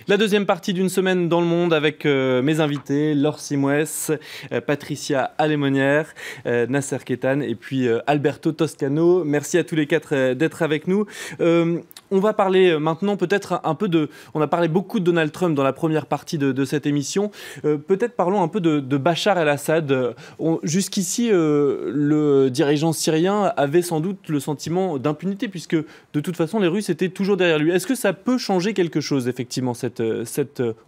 La deuxième partie d'une semaine dans le monde avec mes invités, Laure Simouès, Patricia Alémonière, Nasser Ketan et puis Alberto Toscano. Merci à tous les quatre d'être avec nous. On va parler maintenant peut-être un peu de... On a parlé beaucoup de Donald Trump dans la première partie de cette émission. Peut-être parlons un peu de Bachar el-Assad. Jusqu'ici, le dirigeant syrien avait sans doute le sentiment d'impunité puisque de toute façon les Russes étaient toujours derrière lui. Est-ce que ça peut changer quelque chose effectivement cette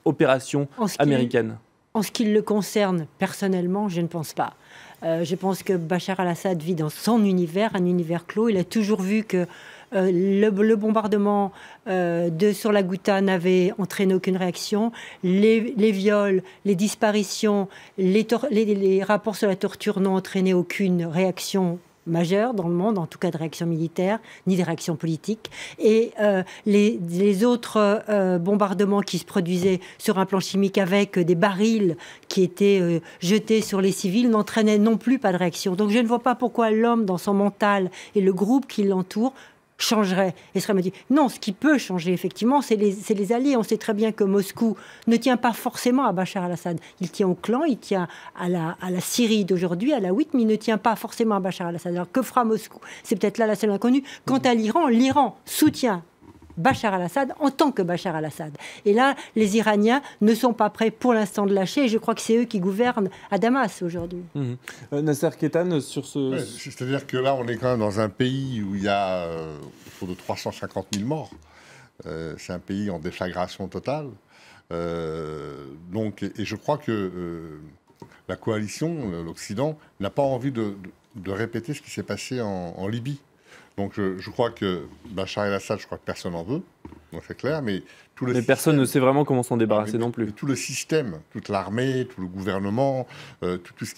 opération américaine? En ce qui le concerne personnellement, je ne pense pas. Je pense que Bachar el-Assad vit dans son univers, un univers clos. Il a toujours vu que le bombardement sur la Ghouta n'avait entraîné aucune réaction. Les viols, les disparitions, les rapports sur la torture n'ont entraîné aucune réaction majeure dans le monde, en tout cas de réaction militaire, ni de réaction politique. Et les autres bombardements qui se produisaient sur un plan chimique avec des barils qui étaient jetés sur les civils n'entraînaient non plus pas de réaction. Donc je ne vois pas pourquoi l'homme, dans son mental, et le groupe qui l'entoure, changerait et serait motivé. Non, ce qui peut changer, effectivement, c'est les alliés. On sait très bien que Moscou ne tient pas forcément à Bachar el-Assad. Il tient au clan, il tient à la Syrie d'aujourd'hui, à la 8, mais il ne tient pas forcément à Bachar el-Assad. Alors, que fera Moscou? C'est peut-être là la seule inconnue. Quant à l'Iran, l'Iran soutient Bachar el-Assad en tant que Bachar el-Assad. Et là, les Iraniens ne sont pas prêts pour l'instant de lâcher. Et je crois que c'est eux qui gouvernent à Damas aujourd'hui. Nasser Ketan, sur ce... Ouais, c'est-à-dire que là, on est quand même dans un pays où il y a autour de 350 000 morts. C'est un pays en déflagration totale. Et je crois que la coalition, l'Occident, n'a pas envie de répéter ce qui s'est passé en Libye. Donc je crois que Bachar el-Assad, je crois que personne n'en veut, donc c'est clair, mais personne ne sait vraiment comment s'en débarrasser non plus. Tout le système, toute l'armée, tout le gouvernement, tout ce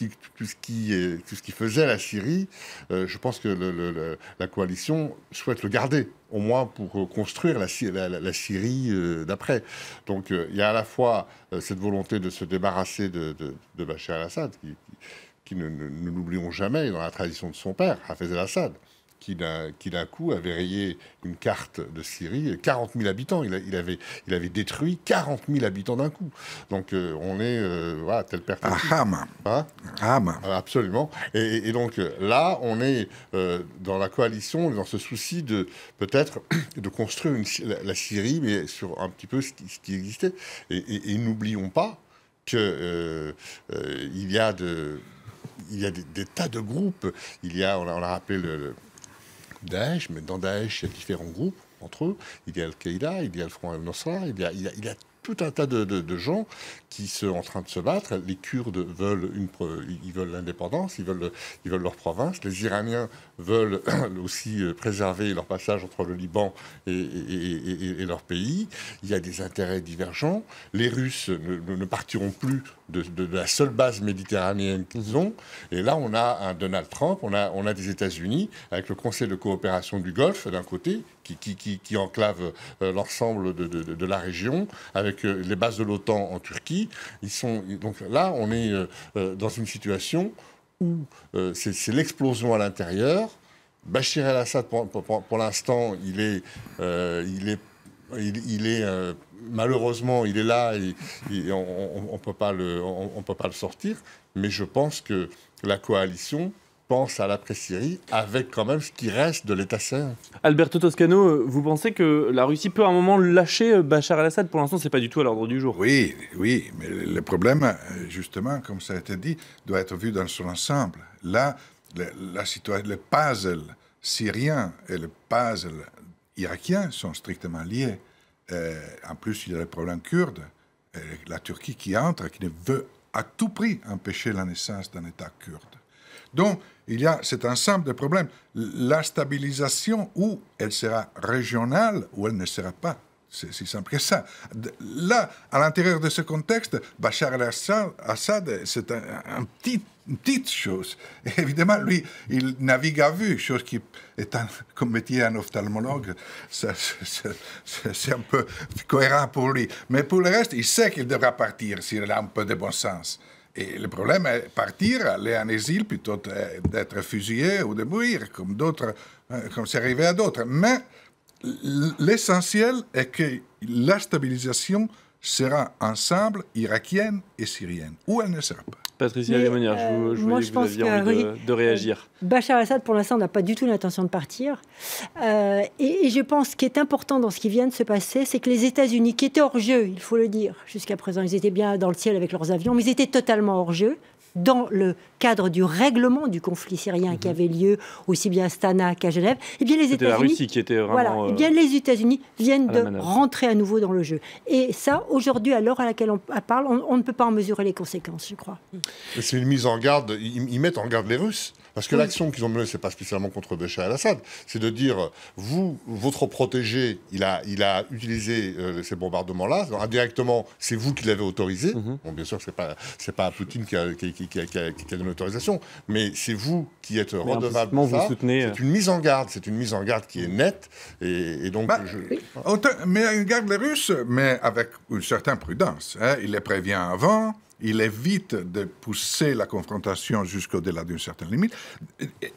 qui faisait la Syrie, je pense que la coalition souhaite le garder, au moins pour construire la Syrie d'après. Donc il y a à la fois cette volonté de se débarrasser de Bachar el-Assad, qui ne l'oublions jamais, dans la tradition de son père, Hafez el-Assad, qui d'un coup avait rayé une carte de Syrie, 40 000 habitants. Il avait détruit 40 000 habitants d'un coup. Donc on est voilà, tel père. Hama. Hein? Hama. Absolument. Et donc là, on est dans la coalition, dans ce souci de peut-être de construire la Syrie, mais sur un petit peu ce qui existait. Et n'oublions pas que il y a des tas de groupes. On a rappelé le Daesh, mais dans Daesh, il y a différents groupes entre eux. Il y a Al-Qaïda, il y a le Front al-Nusra, il y a tout un tas de gens qui sont en train de se battre. Les Kurdes veulent l'indépendance, ils veulent leur province. Les Iraniens veulent aussi préserver leur passage entre le Liban et leur pays. Il y a des intérêts divergents. Les Russes ne partiront plus de la seule base méditerranéenne qu'ils ont. Et là, on a un Donald Trump, on a des États-Unis, avec le Conseil de coopération du Golfe, d'un côté, qui enclave l'ensemble de la région, avec les bases de l'OTAN en Turquie. Donc là, on est dans une situation où c'est l'explosion à l'intérieur. Bachar el-Assad, pour l'instant, il est malheureusement, il est là et on peut pas le sortir. Mais je pense que la coalition pense à l'après-Syrie avec quand même ce qui reste de l'État syrien. Alberto Toscano, vous pensez que la Russie peut à un moment lâcher Bachar el-Assad? Pour l'instant, c'est pas du tout à l'ordre du jour. Oui, mais le problème, justement, comme ça a été dit, doit être vu dans son ensemble. Là, la situation, le puzzle syrien et le puzzle irakien sont strictement liés. En plus, il y a le problème kurde, la Turquie qui entre, qui ne veut à tout prix empêcher la naissance d'un État kurde. Donc, il y a cet ensemble de problèmes. La stabilisation, où elle sera régionale, ou elle ne sera pas. C'est si simple que ça. Là, à l'intérieur de ce contexte, Bachar el-Assad, c'est une petite chose. Et évidemment, lui, il navigue à vue, chose qui est comme métier un ophtalmologue, c'est un peu cohérent pour lui. Mais pour le reste, il sait qu'il devra partir s'il a un peu de bon sens. Et le problème est partir, aller en exil, plutôt d'être fusillé ou de mourir, comme c'est arrivé à d'autres. Mais l'essentiel est que la stabilisation sera ensemble irakienne et syrienne, ou elle ne sera pas. Patricia Alémonière, je voyais que vous aviez envie de réagir. Bachar el-Assad, pour l'instant, n'a pas du tout l'intention de partir. Et je pense ce qui est important dans ce qui vient de se passer, c'est que les États-Unis, qui étaient hors jeu, il faut le dire, jusqu'à présent, ils étaient bien dans le ciel avec leurs avions, mais ils étaient totalement hors jeu dans le cadre du règlement du conflit syrien qui avait lieu aussi bien à Astana qu'à Genève. Et bien les C'était la Russie qui était vraiment... Voilà, et bien les États-Unis viennent de rentrer à nouveau dans le jeu. Et ça, aujourd'hui, à l'heure à laquelle on parle, on ne peut pas en mesurer les conséquences, je crois. C'est une mise en garde, ils mettent en garde les Russes. Parce que l'action qu'ils ont menée, c'est pas spécialement contre Bachar el-Assad, c'est de dire, vous, votre protégé, il a utilisé ces bombardements-là, indirectement, c'est vous qui l'avez autorisé. Bon, bien sûr que c'est pas Poutine qui a donné l'autorisation, mais c'est vous qui êtes redevable de ça. C'est une mise en garde qui est nette, et donc... Mais une garde les Russes, mais avec une certaine prudence. Hein. Il les prévient avant. Il évite de pousser la confrontation jusqu'au-delà d'une certaine limite.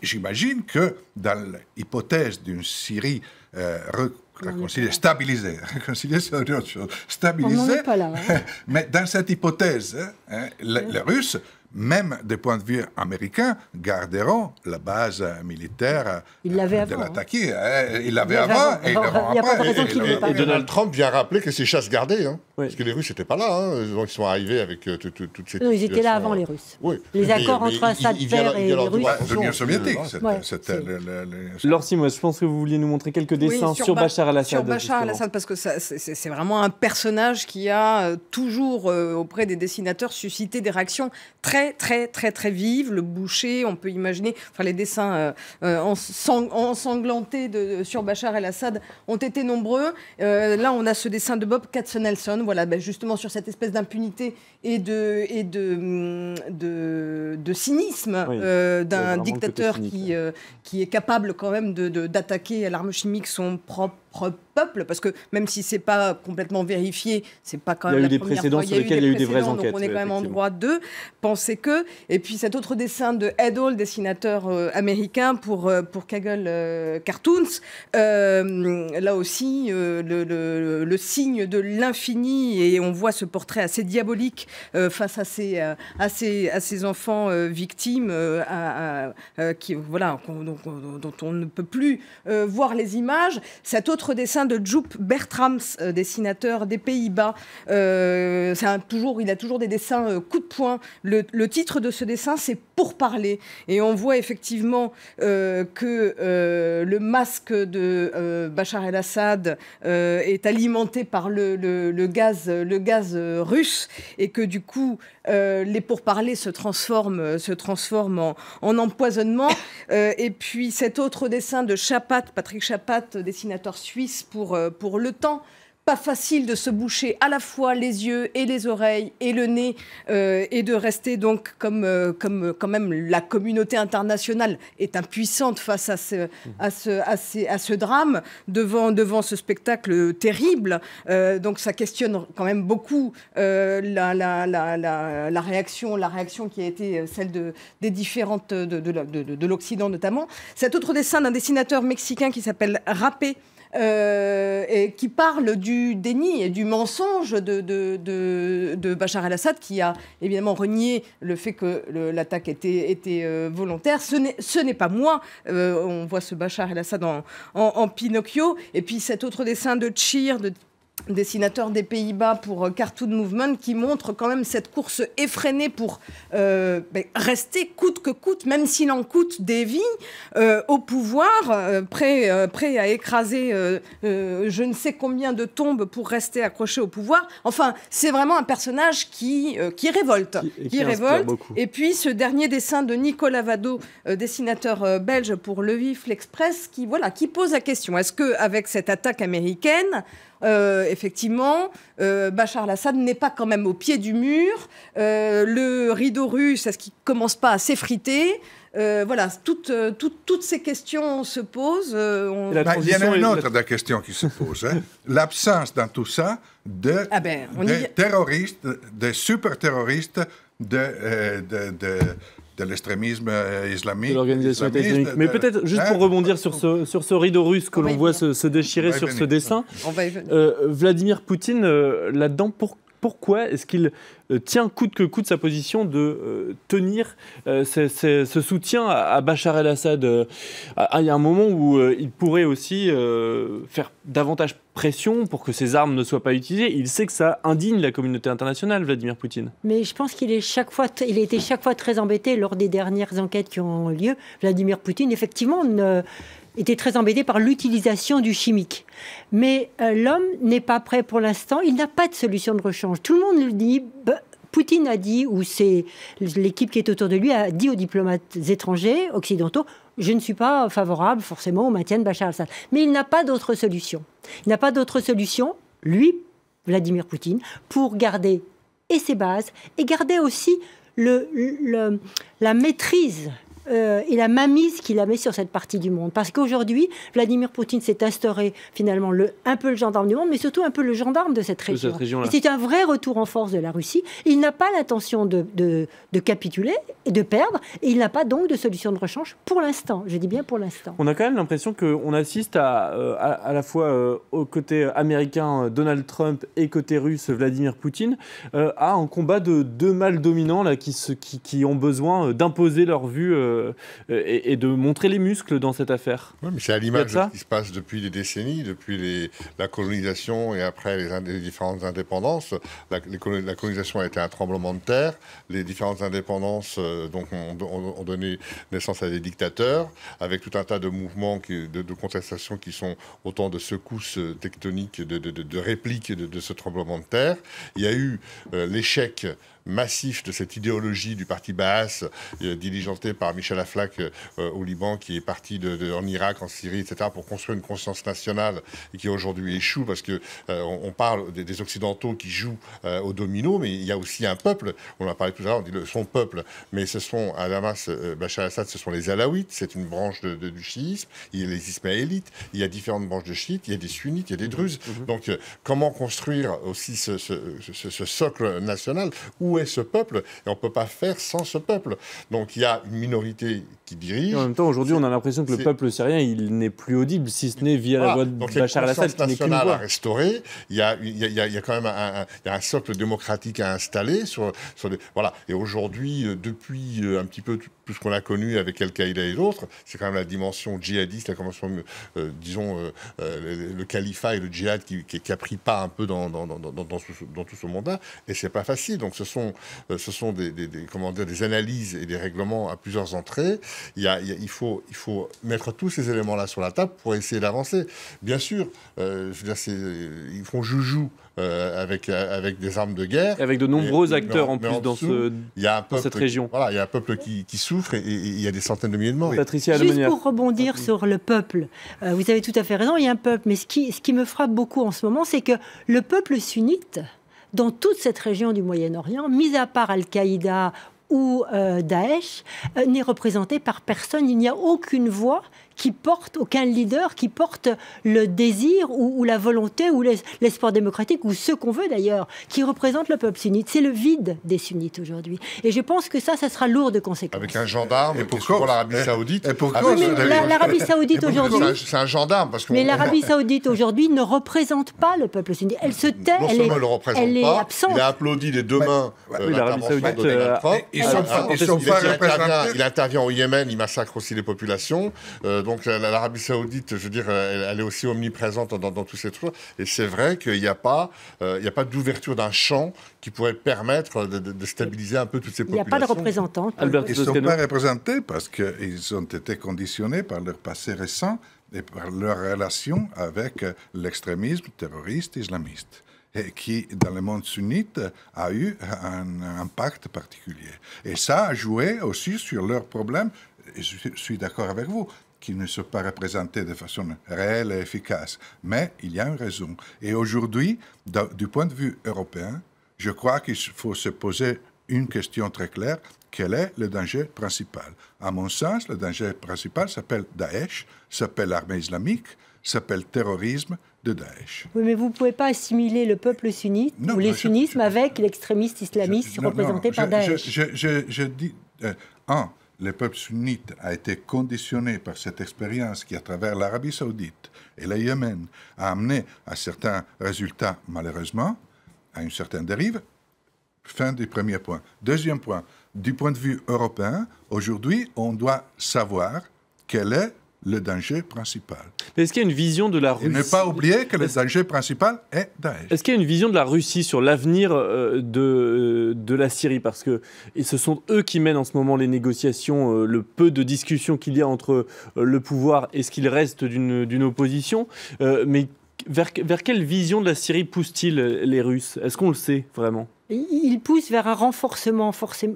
J'imagine que dans l'hypothèse d'une Syrie réconciliée, stabilisée, réconciliée c'est autre chose, stabilisée, on n'en est pas là, hein. Mais dans cette hypothèse, les Russes, même du point de vue américain, garderont la base militaire de l'attaquer. Ils l'avaient avant et ils l'auront après. Et Donald Trump vient rappeler que c'est chasse gardée, hein, parce que les Russes n'étaient pas là. Hein, donc ils sont arrivés avec toutes ces... Non, ils étaient là avant les Russes. Oui. Les accords entre Assad père et les Russes. L'Union soviétique, c'était... Laure Simoes, je pense que vous vouliez nous montrer quelques dessins sur Bachar el-Assad. Sur Bachar el-Assad, parce que c'est vraiment un personnage qui a toujours, auprès des dessinateurs, suscité des réactions très vive. Le boucher, on peut imaginer, enfin les dessins ensanglantés sur Bachar el-Assad ont été nombreux. Là, on a ce dessin de Bob Katzenelson, voilà, justement sur cette espèce d'impunité et de cynisme d'un dictateur qui est capable quand même d'attaquer à l'arme chimique son propre peuple, parce que même si c'est pas complètement vérifié, c'est pas quand même la première fois. Il y a eu des précédents sur lesquels il y a eu des vraies enquêtes. Donc on est quand même en droit de penser que. Et puis cet autre dessin de Ed Hall, dessinateur américain pour Kaggle Cartoons, là aussi le signe de l'infini, et on voit ce portrait assez diabolique face à ces enfants victimes, dont on ne peut plus voir les images. Cet autre dessin de Joep Bertrams, dessinateur des Pays-Bas. Il a toujours des dessins coup de poing. Le titre de ce dessin, c'est Pour parler. Et on voit effectivement que le masque de Bachar el-Assad est alimenté par le gaz russe, et que du coup, les pourparlers se transforment en empoisonnement. Et puis cet autre dessin de Patrick Chapat, dessinateur suisse pour Le Temps. Pas facile de se boucher à la fois les yeux et les oreilles et le nez, et de rester donc comme quand même la communauté internationale est impuissante face à ce drame, devant ce spectacle terrible. Donc ça questionne quand même beaucoup la réaction qui a été celle des différentes de l'Occident notamment. Cet autre dessin d'un dessinateur mexicain qui s'appelle Rapé, et qui parle du déni et du mensonge de Bachar el-Assad, qui a évidemment renié le fait que l'attaque était volontaire. Ce n'est pas moi. On voit ce Bachar el-Assad en Pinocchio. Et puis cet autre dessin de Tchir, dessinateur des Pays-Bas pour Cartoon Movement, qui montre quand même cette course effrénée pour rester coûte que coûte, même s'il en coûte des vies, au pouvoir, prêt à écraser je ne sais combien de tombes pour rester accroché au pouvoir. Enfin, c'est vraiment un personnage qui révolte. Qui révolte. Et puis ce dernier dessin de Nicolas Vado, dessinateur belge pour Le Vif l'Express, qui pose la question, est-ce qu'avec cette attaque américaine, effectivement, Bachar el-Assad n'est pas quand même au pied du mur, le rideau russe, est-ce qu'il ne commence pas à s'effriter? Toutes ces questions se posent. Il y en a une autre des questions qui se posent. L'absence dans tout ça de terroristes, de super-terroristes, de l'extrémisme islamique. De l'organisation islamique. Mais peut-être, juste pour rebondir sur ce rideau russe que l'on voit se déchirer sur ce dessin, Vladimir Poutine, là-dedans, pour pourquoi est-ce qu'il tient coûte que coûte sa position de tenir ce soutien à Bachar el-Assad? Il y a un moment où il pourrait aussi faire davantage pression pour que ces armes ne soient pas utilisées. Il sait que ça indigne la communauté internationale, Vladimir Poutine. Mais je pense qu'il a été chaque fois très embêté lors des dernières enquêtes qui ont lieu. Vladimir Poutine, effectivement, était très embêté par l'utilisation du chimique. Mais l'homme n'est pas prêt pour l'instant. Il n'a pas de solution de rechange. Tout le monde le dit. Poutine a dit, ou c'est l'équipe qui est autour de lui, a dit aux diplomates étrangers, occidentaux, je ne suis pas favorable forcément au maintien de Bachar el-Assad. Mais il n'a pas d'autre solution. Il n'a pas d'autre solution, lui, Vladimir Poutine, pour garder et ses bases et garder aussi la maîtrise et la mainmise qu'il a mis sur cette partie du monde. Parce qu'aujourd'hui, Vladimir Poutine s'est instauré finalement un peu le gendarme du monde, mais surtout un peu le gendarme de cette région. C'est un vrai retour en force de la Russie. Il n'a pas l'intention de capituler et de perdre, et il n'a pas donc de solution de rechange pour l'instant. Je dis bien pour l'instant. On a quand même l'impression qu'on assiste à la fois au côté américain Donald Trump et côté russe Vladimir Poutine à un combat de deux mâles dominants là, qui ont besoin d'imposer leur vue et de montrer les muscles dans cette affaire. Oui, mais c'est à l'image de ce qui se passe depuis des décennies, depuis la colonisation et après les différentes indépendances. La colonisation a été un tremblement de terre. Les différentes indépendances ont donné naissance à des dictateurs, avec tout un tas de mouvements de contestation qui sont autant de secousses tectoniques, de répliques de ce tremblement de terre. Il y a eu l'échec massif de cette idéologie du parti Baas, diligenté par Michel Aflaq au Liban, qui est parti en Irak, en Syrie, etc., pour construire une conscience nationale et qui aujourd'hui échoue parce que on parle des Occidentaux qui jouent au domino, mais il y a aussi un peuple, on en a parlé tout à l'heure, on dit son peuple, mais ce sont, à Damas, Bachar el-Assad, ce sont les Alaouites, c'est une branche du chiisme, il y a les Ismaélites, il y a différentes branches de chiites, il y a des sunnites, il y a des druzes. Donc comment construire aussi ce socle national? Où est ce peuple? Et on ne peut pas faire sans ce peuple. Donc il y a une minorité qui dirige. Et en même temps, aujourd'hui, on a l'impression que le peuple syrien, il n'est plus audible, si ce n'est via la voix de Bachar el-Assad, qui n'est qu'une voix. À restaurer. Il y a quand même un socle démocratique à installer sur voilà. Et aujourd'hui, depuis un petit peu tout ce qu'on a connu avec Al-Qaïda et d'autres, c'est quand même la dimension djihadiste, la dimension, le califat et le djihad qui a pris part un peu dans tout ce monde-là. Et c'est pas facile. Donc ce sont des analyses et des règlements à plusieurs entrées. Il faut mettre tous ces éléments-là sur la table pour essayer d'avancer. Bien sûr, je veux dire, ils font joujou avec des armes de guerre. Et avec de nombreux acteurs en plus dans cette région. Voilà, il y a un peuple qui souffre et il y a des centaines de milliers de morts. Oui. Patricia Alemonière. Juste pour rebondir sur le peuple, vous avez tout à fait raison, il y a un peuple, mais ce qui me frappe beaucoup en ce moment, c'est que le peuple sunnite, dans toute cette région du Moyen-Orient, mis à part Al-Qaïda ou Daesh, n'est représenté par personne. Il n'y a aucune voix qui porte, aucun leader qui porte le désir ou la volonté ou l'espoir démocratique ou ce qu'on veut d'ailleurs, qui représente le peuple sunnite. C'est le vide des sunnites aujourd'hui. Et je pense que ça sera lourd de conséquences. Avec un gendarme pour l'Arabie Saoudite. L'Arabie Saoudite aujourd'hui... C'est un gendarme. Mais l'Arabie Saoudite aujourd'hui ne représente pas le peuple sunnite. Elle se tait, elle est absente. Il a applaudi des deux mains l'Arabie Saoudite. Il intervient au Yémen, il massacre aussi les populations. Donc l'Arabie Saoudite, je veux dire, elle est aussi omniprésente dans tous ces trucs. Et c'est vrai qu'il n'y a pas d'ouverture d'un champ qui pourrait permettre de stabiliser un peu toutes ces populations. Il n'y a pas de représentants. Ils ne sont pas représentés parce qu'ils ont été conditionnés par leur passé récent et par leur relation avec l'extrémisme terroriste islamiste, et qui, dans le monde sunnite, a eu un impact particulier. Et ça a joué aussi sur leurs problèmes. Et je suis d'accord avec vous, qu'ils ne sont pas représentés de façon réelle et efficace. Mais il y a une raison. Et aujourd'hui, du point de vue européen, je crois qu'il faut se poser une question très claire. Quel est le danger principal? À mon sens, le danger principal s'appelle Daesh, s'appelle l'armée islamique, s'appelle terrorisme de Daesh. Oui, mais vous ne pouvez pas assimiler le peuple sunnite ou les sunnismes avec l'extrémiste islamiste représenté par Daesh. Je dis, le peuple sunnite a été conditionné par cette expérience qui, à travers l'Arabie Saoudite et le Yémen, a amené à certains résultats, malheureusement. à une certaine dérive. Fin du premier point. Deuxième point, du point de vue européen, aujourd'hui, on doit savoir quel est le danger principal. Mais est-ce qu'il y a une vision de la Russie... Et ne pas oublier que le danger principal est Daesh. Est-ce qu'il y a une vision de la Russie sur l'avenir de la Syrie? Parce que ce sont eux qui mènent en ce moment les négociations, le peu de discussions qu'il y a entre le pouvoir et ce qu'il reste d'une opposition. Mais vers quelle vision de la Syrie poussent-ils les Russes? Est-ce qu'on le sait vraiment? Il pousse vers un renforcement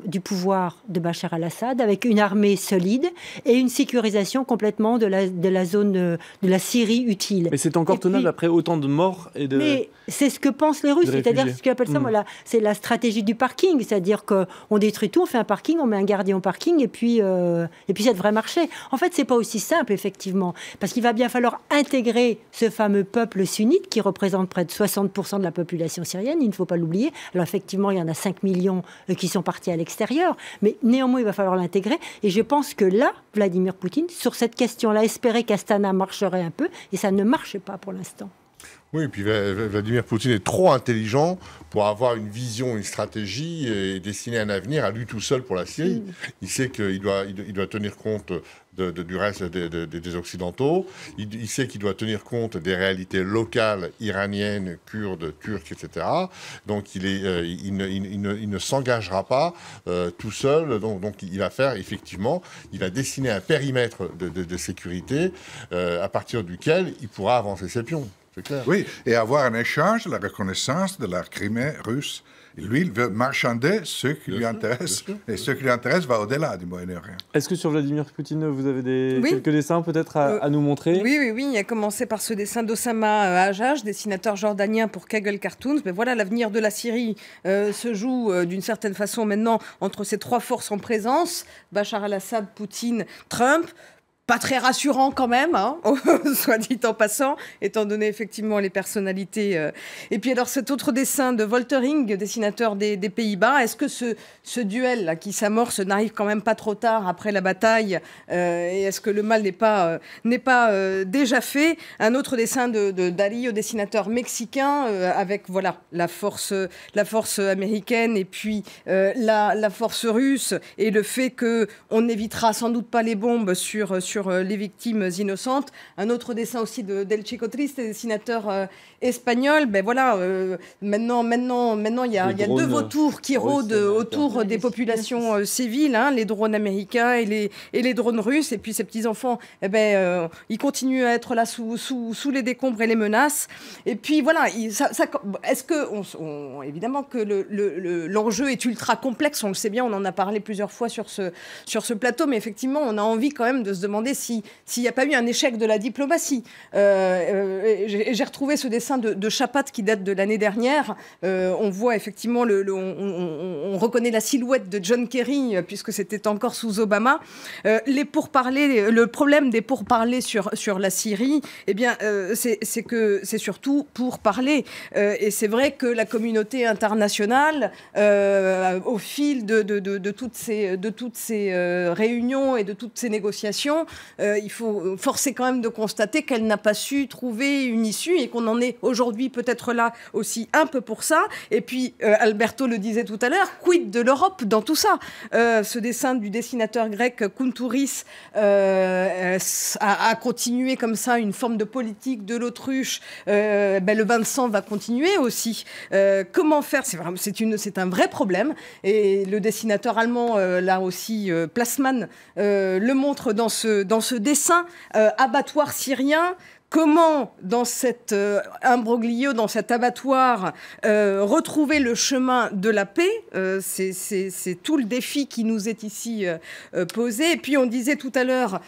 du pouvoir de Bachar al-Assad avec une armée solide et une sécurisation complètement de la zone de la Syrie utile. Mais c'est encore tenable après autant de morts et de... Mais c'est ce que pensent les Russes, c'est-à-dire ce qu'ils appellent ça, voilà, c'est la stratégie du parking, c'est-à-dire qu'on détruit tout, on fait un parking, on met un gardien au parking et puis ça devrait marcher. En fait, c'est pas aussi simple, effectivement, parce qu'il va bien falloir intégrer ce fameux peuple sunnite qui représente près de 60% de la population syrienne, il ne faut pas l'oublier. Alors effectivement, il y en a 5 millions qui sont partis à l'extérieur, mais néanmoins, il va falloir l'intégrer. Et je pense que là, Vladimir Poutine, sur cette question-là, espérait qu'Astana marcherait un peu, et ça ne marche pas pour l'instant. Oui, et puis Vladimir Poutine est trop intelligent pour avoir une vision, une stratégie et dessiner un avenir à lui tout seul pour la Syrie. Il sait qu'il doit tenir compte du reste des Occidentaux. Il sait qu'il doit tenir compte des réalités locales iraniennes, kurdes, turques, etc. Donc il ne s'engagera pas tout seul. Donc il va faire, effectivement, il va dessiner un périmètre de sécurité à partir duquel il pourra avancer ses pions. Clair. Oui, et avoir un échange, la reconnaissance de la Crimée russe. Et lui, il veut marchander ce qui lui intéresse. Et ce qui lui intéresse va au-delà du Moyen-Orient. Est-ce que sur Vladimir Poutine, vous avez quelques dessins peut-être à nous montrer? Oui. Il a commencé par ce dessin d'Osama Hajjaj, dessinateur jordanien pour Kaggle Cartoons. Mais voilà, l'avenir de la Syrie se joue d'une certaine façon maintenant entre ces trois forces en présence. Bachar al-Assad, Poutine, Trump. Pas très rassurant quand même, hein, soit dit en passant, étant donné effectivement les personnalités. Et puis alors cet autre dessin de Woltering, dessinateur des Pays-Bas, est-ce que ce duel là, qui s'amorce n'arrive quand même pas trop tard après la bataille et est-ce que le mal n'est pas déjà fait? Un autre dessin de Dali, au dessinateur mexicain, avec voilà la force américaine et puis la force russe et le fait qu'on n'évitera sans doute pas les bombes sur les victimes innocentes. Un autre dessin aussi d'El Chico Triste, dessinateur espagnol. Ben voilà, maintenant il y a deux vautours qui rôdent autour des populations civiles, hein, les drones américains et les drones russes. Et puis ces petits enfants, ils continuent à être là sous les décombres et les menaces. Et puis voilà, est-ce que évidemment que l'enjeu est ultra complexe. On le sait bien, on en a parlé plusieurs fois sur ce plateau, mais effectivement, on a envie quand même de se demander s'il n'y a pas eu un échec de la diplomatie. J'ai retrouvé ce dessin de Chapat qui date de l'année dernière. On voit effectivement, on reconnaît la silhouette de John Kerry, puisque c'était encore sous Obama. Le problème des pourparlers sur la Syrie, eh bien, c'est surtout pour parler. Et c'est vrai que la communauté internationale, au fil de toutes ces réunions et de toutes ces négociations, il faut forcer quand même de constater qu'elle n'a pas su trouver une issue et qu'on en est aujourd'hui peut-être là aussi un peu pour ça. Et puis, Alberto le disait tout à l'heure, quid de l'Europe dans tout ça? Ce dessin du dessinateur grec Kountouris a continué comme ça une forme de politique de l'autruche. Le bain de sang va continuer aussi. Comment faire? C'est un vrai problème. Et le dessinateur allemand, là aussi, Plasman, le montre dans ce dessin, abattoir syrien. Comment, dans cet imbroglio, dans cet abattoir, retrouver le chemin de la paix? C'est tout le défi qui nous est ici posé. Et puis, on disait tout à l'heure,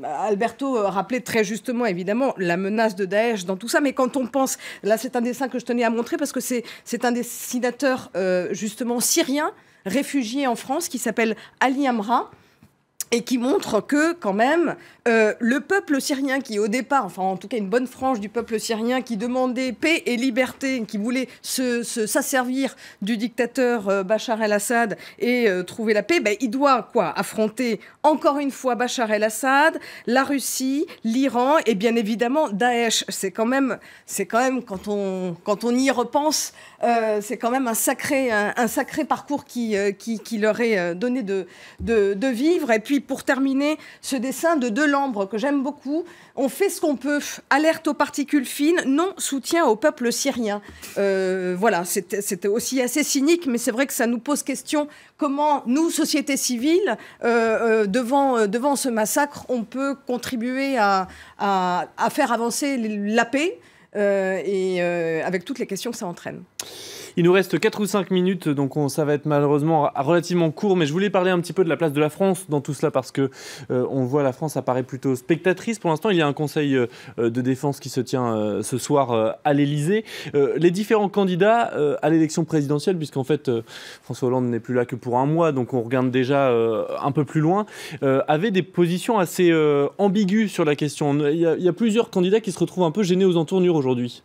Alberto rappelait très justement, évidemment, la menace de Daesh dans tout ça. Mais quand on pense, là, c'est un dessin que je tenais à montrer parce que c'est un dessinateur, justement, syrien, réfugié en France, qui s'appelle Ali Amra. et qui montre que, quand même, le peuple syrien qui, au départ, enfin en tout cas une bonne frange du peuple syrien qui demandait paix et liberté, qui voulait s'asservir du dictateur Bachar el-Assad et trouver la paix, il doit affronter encore une fois Bachar el-Assad, la Russie, l'Iran et bien évidemment Daesh. C'est quand même quand on y repense, c'est quand même un sacré parcours qui leur est donné de vivre. Et puis pour terminer, ce dessin de Delambre que j'aime beaucoup, on fait ce qu'on peut, alerte aux particules fines, non soutien au peuple syrien. Voilà, c'était aussi assez cynique, mais c'est vrai que ça nous pose question comment nous, société civile, devant ce massacre, on peut contribuer à faire avancer la paix et avec toutes les questions que ça entraîne. Il nous reste 4 ou 5 minutes, donc ça va être malheureusement relativement court, mais je voulais parler un petit peu de la place de la France dans tout cela, parce que on voit la France apparaît plutôt spectatrice. Pour l'instant, il y a un conseil de défense qui se tient ce soir à l'Élysée. Les différents candidats à l'élection présidentielle, puisqu'en fait François Hollande n'est plus là que pour un mois, donc on regarde déjà un peu plus loin, avaient des positions assez ambiguës sur la question. Il y a plusieurs candidats qui se retrouvent un peu gênés aux entournures aujourd'hui.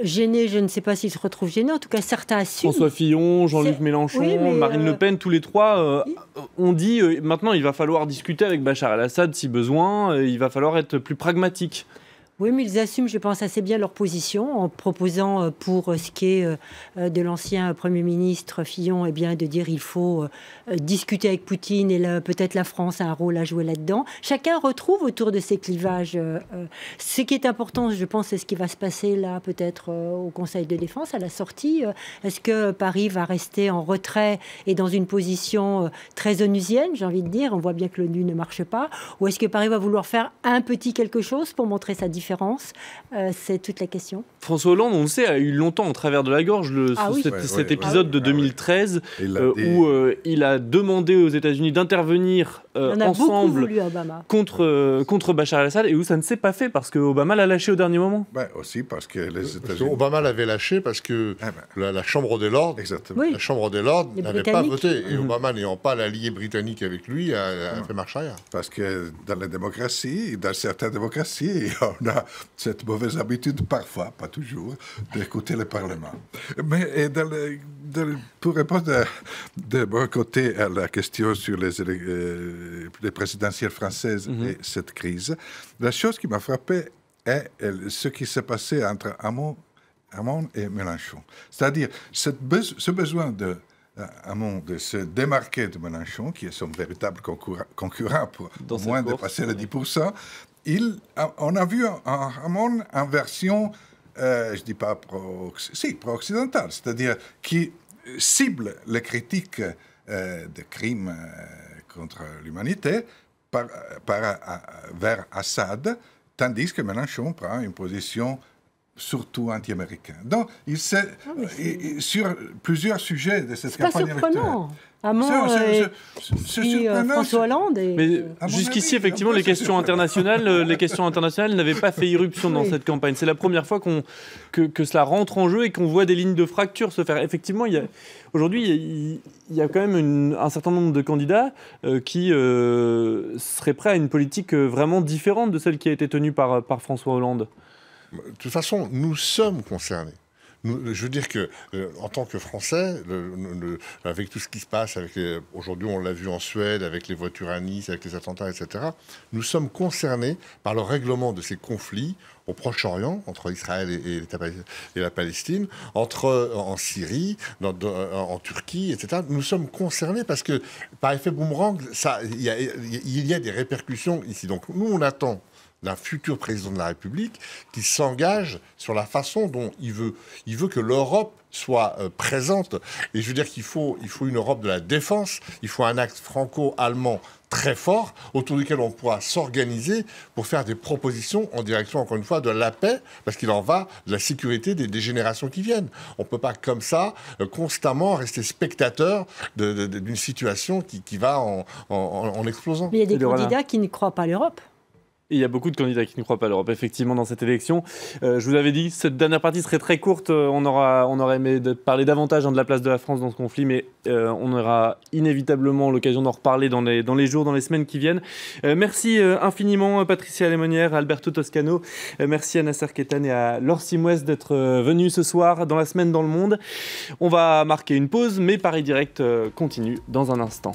Gênés, je ne sais pas s'ils se retrouvent gênés. En tout cas, certains assument. François Fillon, Jean-Luc Mélenchon, oui, Marine Le Pen, tous les trois ont dit maintenant il va falloir discuter avec Bachar el-Assad si besoin, il va falloir être plus pragmatique. Oui, mais ils assument, je pense, assez bien leur position en proposant pour ce qui est de l'ancien Premier ministre Fillon, eh bien, de dire qu'il faut discuter avec Poutine et peut-être la France a un rôle à jouer là-dedans. Chacun retrouve autour de ces clivages. Ce qui est important, je pense, c'est ce qui va se passer là, peut-être au Conseil de défense, à la sortie. Est-ce que Paris va rester en retrait et dans une position très onusienne, j'ai envie de dire, on voit bien que l'ONU ne marche pas, ou est-ce que Paris va vouloir faire un petit quelque chose pour montrer sa différence? C'est toute la question. François Hollande, on le sait, a eu longtemps en travers de la gorge cet épisode de 2013 où il a demandé aux États-Unis d'intervenir ensemble contre Bachar el-Assad et où ça ne s'est pas fait parce que Obama l'a lâché au dernier moment. Aussi parce que les États-Unis... Obama l'avait lâché parce que la Chambre des Lords, oui, la Chambre des Lords n'avait pas voté. Et Obama, n'ayant pas l'allié britannique avec lui, a fait marche arrière. Parce que dans la démocratie, dans certaines démocraties, on a cette mauvaise habitude, parfois, pas toujours, d'écouter le Parlement. Mais pour répondre de mon côté à la question sur les présidentielles françaises et cette crise, la chose qui m'a frappé est ce qui s'est passé entre Hamon et Mélenchon. C'est-à-dire ce besoin de Hamon de se démarquer de Mélenchon, qui est son véritable concurrent pour au moins dépasser les 10%, on a vu Hamon en version, je ne dis pas pro-occidentale, c'est-à-dire qui cible les critiques de crimes contre l'humanité vers Assad, tandis que Mélenchon prend une position surtout anti-américaine. Donc, sur plusieurs sujets de cette campagne électorale. François Hollande. Mais jusqu'ici, effectivement, les questions internationales n'avaient pas fait irruption dans cette campagne. C'est la première fois que cela rentre en jeu et qu'on voit des lignes de fracture se faire. Effectivement, aujourd'hui, il y a quand même un certain nombre de candidats qui seraient prêts à une politique vraiment différente de celle qui a été tenue par François Hollande. De toute façon, nous sommes concernés. Je veux dire que, en tant que Français, avec tout ce qui se passe, aujourd'hui on l'a vu en Suède, avec les voitures à Nice, avec les attentats, etc., nous sommes concernés par le règlement de ces conflits au Proche-Orient, entre Israël et la Palestine, en Syrie, en Turquie, etc. Nous sommes concernés parce que, par effet boomerang, il y a des répercussions ici. Donc nous, on attend d'un futur président de la République qui s'engage sur la façon dont il veut que l'Europe soit présente. Et je veux dire qu'il faut une Europe de la défense, il faut un axe franco-allemand très fort, autour duquel on pourra s'organiser pour faire des propositions en direction, encore une fois, de la paix, parce qu'il en va de la sécurité des générations qui viennent. On ne peut pas, comme ça, constamment rester spectateur d'une situation qui va en explosant. Mais il y a des candidats qui ne croient pas à l'Europe. Et il y a beaucoup de candidats qui ne croient pas à l'Europe, effectivement, dans cette élection. Je vous l'avais dit, cette dernière partie serait très courte. On aurait aimé parler davantage de la place de la France dans ce conflit, mais on aura inévitablement l'occasion d'en reparler dans les jours, dans les semaines qui viennent. Merci infiniment, Patricia Alemonière, Alberto Toscano. Merci à Nasser Kettane et à Laure Simouès d'être venus ce soir dans la semaine dans le monde. On va marquer une pause, mais Paris Direct continue dans un instant.